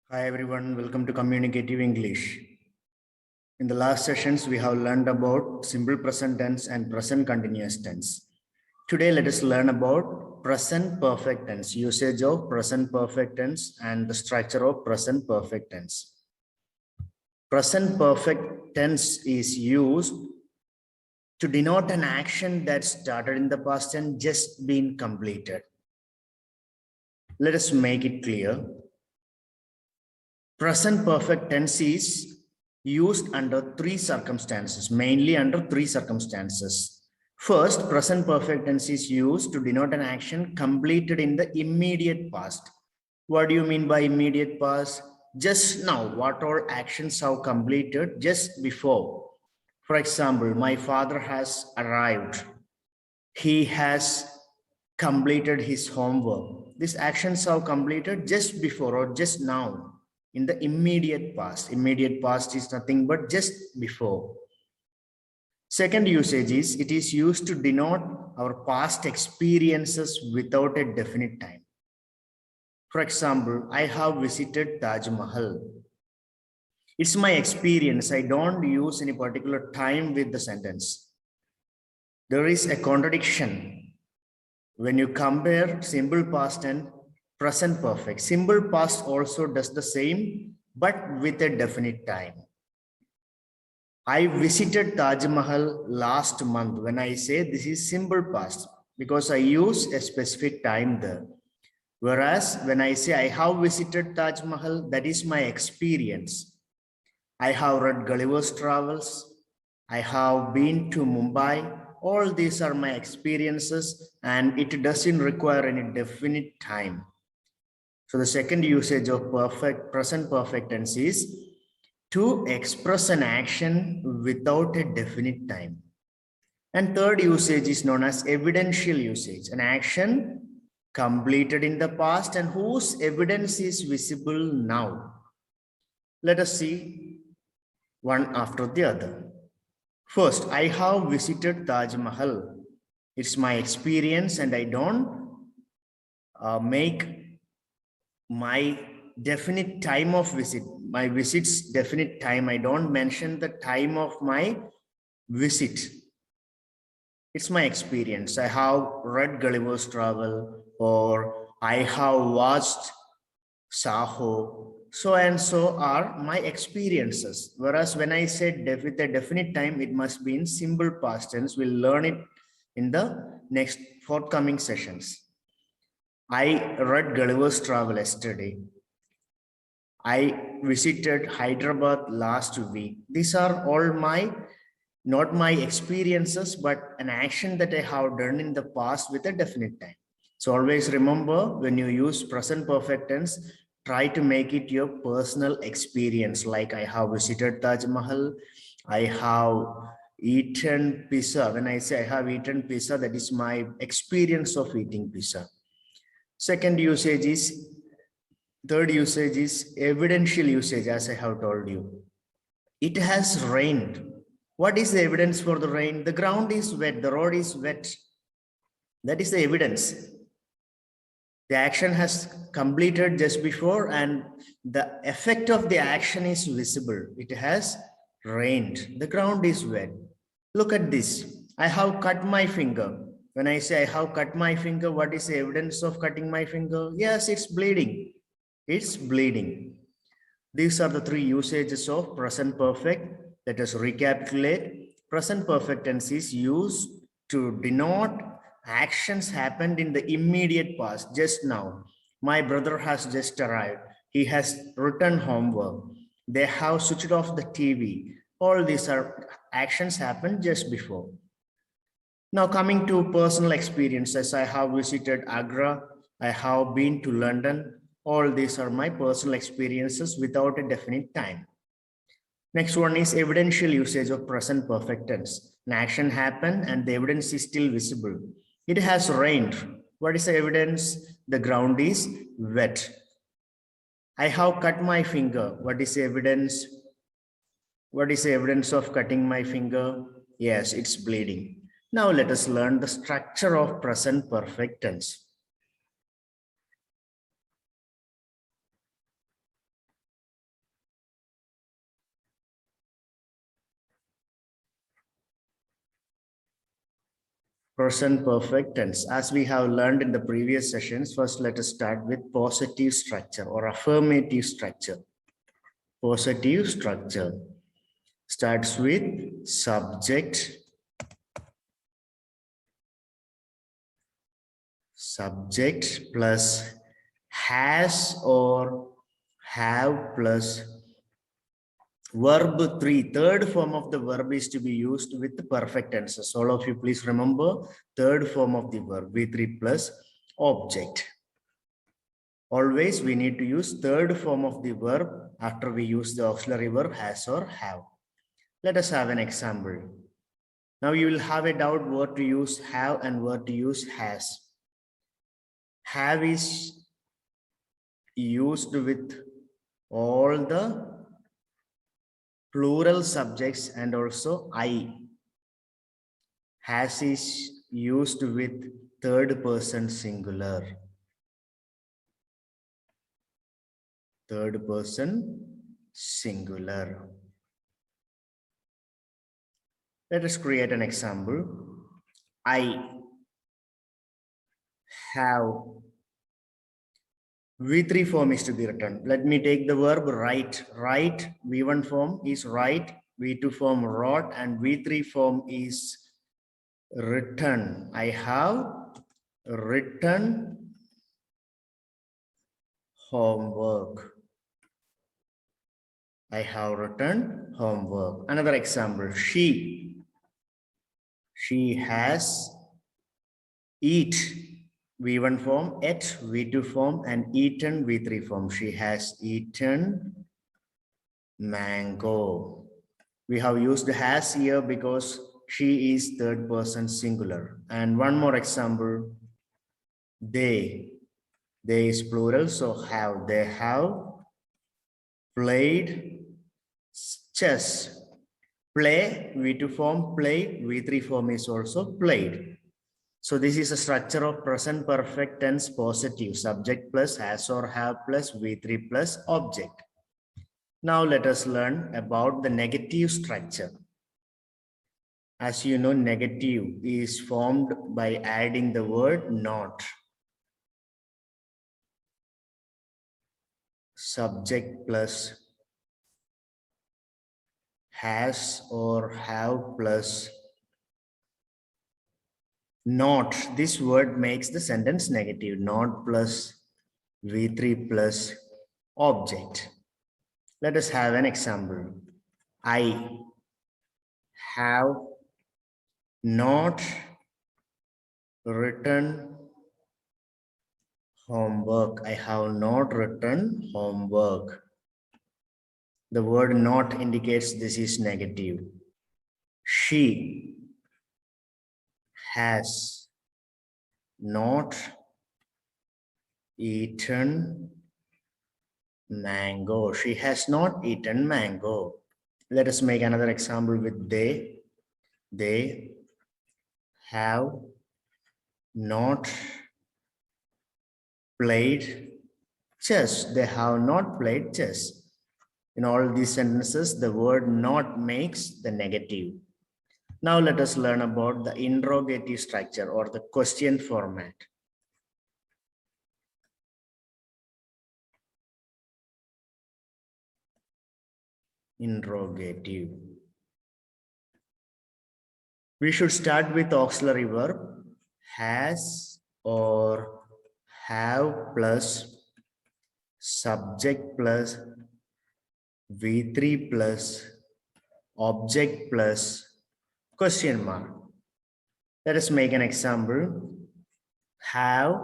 Hi everyone, welcome to Communicative English. In the last sessions, we have learned about simple present tense and present continuous tense. Today, let us learn about present perfect tense, usage of present perfect tense and the structure of present perfect tense. Present perfect tense is used to denote an action that started in the past and just been completed. Let us make it clear. Present perfect tense is used under three circumstances, mainly under three circumstances. First, present perfect tense is used to denote an action completed in the immediate past. What do you mean by immediate past? Just now, what all actions have completed just before. For example, my father has arrived. He has completed his homework. These actions have completed just before or just now. In the immediate past. Immediate past is nothing but just before. Second usage is it is used to denote our past experiences without a definite time. For example, I have visited Taj Mahal. It's my experience. I don't use any particular time with the sentence. There is a contradiction when you compare simple past and present perfect. Simple past also does the same, but with a definite time. I visited Taj Mahal last month. When I say this is simple past, because I use a specific time there. Whereas when I say I have visited Taj Mahal, that is my experience. I have read Gulliver's Travels. I have been to Mumbai. All these are my experiences and it doesn't require any definite time. So the second usage of present perfect tense is to express an action without a definite time. And third usage is known as evidential usage, an action completed in the past and whose evidence is visible now. Let us see one after the other. First, I have visited Taj Mahal. It's my experience and I don't make my definite time of visit, my visit's definite time. I don't mention the time of my visit. It's my experience. I have read Gulliver's Travel or I have watched Saho. So and so are my experiences. Whereas when I said with a definite time, it must be in simple past tense. We'll learn it in the next forthcoming sessions. I read Gulliver's Travel yesterday. I visited Hyderabad last week. These are all not my experiences, but an action that I have done in the past with a definite time. So always remember when you use present perfect tense, try to make it your personal experience. Like I have visited Taj Mahal. I have eaten pizza. When I say I have eaten pizza, that is my experience of eating pizza. Third usage is evidential usage, as I have told you. It has rained. What is the evidence for the rain? The ground is wet, the road is wet. That is the evidence. The action has completed just before and the effect of the action is visible. It has rained. The ground is wet. Look at this. I have cut my finger. When I say I have cut my finger, what is the evidence of cutting my finger? Yes, it's bleeding. It's bleeding. These are the three usages of present perfect. Let us recapitulate. Present perfect tense is used to denote actions happened in the immediate past, just now. My brother has just arrived. He has written homework. They have switched off the TV. All these are actions happened just before. Now coming to personal experiences, I have visited Agra. I have been to London. All these are my personal experiences without a definite time. Next one is evidential usage of present perfect tense. An action happened and the evidence is still visible. It has rained. What is the evidence? The ground is wet. I have cut my finger. What is the evidence? What is the evidence of cutting my finger? Yes, it's bleeding. Now let us learn the structure of present perfect tense. Present perfect tense. As we have learned in the previous sessions, first let us start with positive structure or affirmative structure. Positive structure starts with subject, subject plus has or have plus verb 3. Third form of the verb is to be used with the perfect tenses. All of you please remember third form of the verb V3 plus object. Always we need to use third form of the verb after we use the auxiliary verb has or have. Let us have an example. Now you will have a doubt what to use have and what to use has. Have is used with all the plural subjects and also I. Has is used with third person singular. Third person singular. Let us create an example. I have. V3 form is to be written. Let me take the verb write. Write, V1 form is write, V2 form wrote, and V3 form is written. I have written homework. I have written homework. Another example, she has eat. V1 form, ate, V2 form, and eaten, V3 form. She has eaten mango. We have used has here because she is third person singular. And one more example, they is plural, so have. They have played chess. Play, V2 form, played, V3 form is also played. So this is a structure of present perfect tense positive, subject plus has or have plus V3 plus object. Now let us learn about the negative structure. As you know, negative is formed by adding the word not. Subject plus has or have plus not. This word makes the sentence negative. Not plus V3 plus object. Let us have an example. I have not written homework. I have not written homework. The word not indicates this is negative. She has not eaten mango. She has not eaten mango. Let us make another example with they. They have not played chess. They have not played chess. In all these sentences, the word not makes the negative. Now let us learn about the interrogative structure or the question format. Interrogative. We should start with auxiliary verb has or have plus subject plus V3 plus object plus question mark. Let us make an example. Have,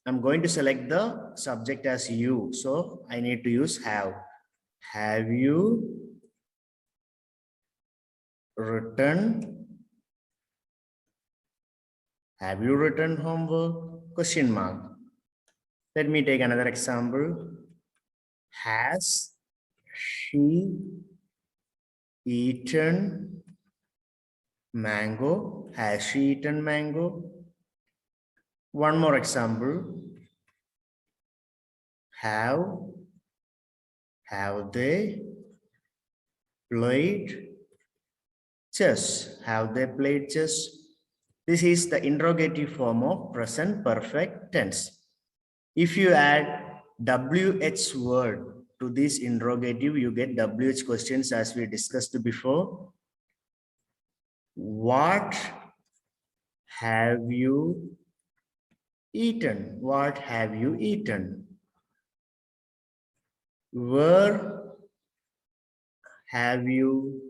I'm going to select the subject as you, so I need to use have. Have you written? Have you written homework? Question mark. Let me take another example. Has she eaten mango? Has she eaten mango? One more example. Have they played chess? Have they played chess? This is the interrogative form of present perfect tense. If you add WH word to this interrogative, you get WH questions as we discussed before. What have you eaten? What have you eaten? Where have you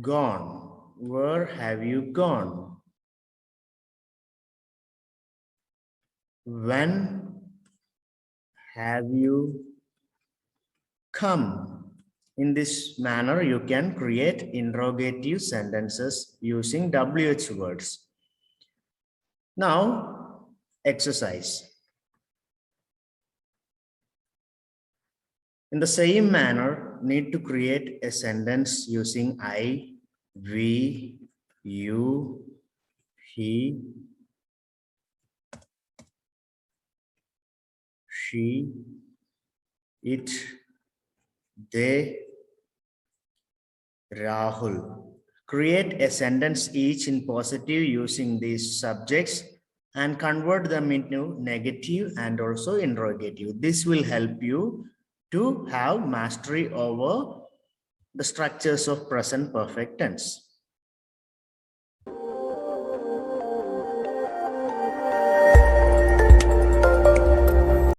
gone? Where have you gone? When have you come? In this manner, you can create interrogative sentences using WH words. Now, exercise. In the same manner, need to create a sentence using I, we, you, he, she, it, they, Rahul. Create a sentence each in positive using these subjects and convert them into negative and also interrogative. This will help you to have mastery over the structures of present perfect tense.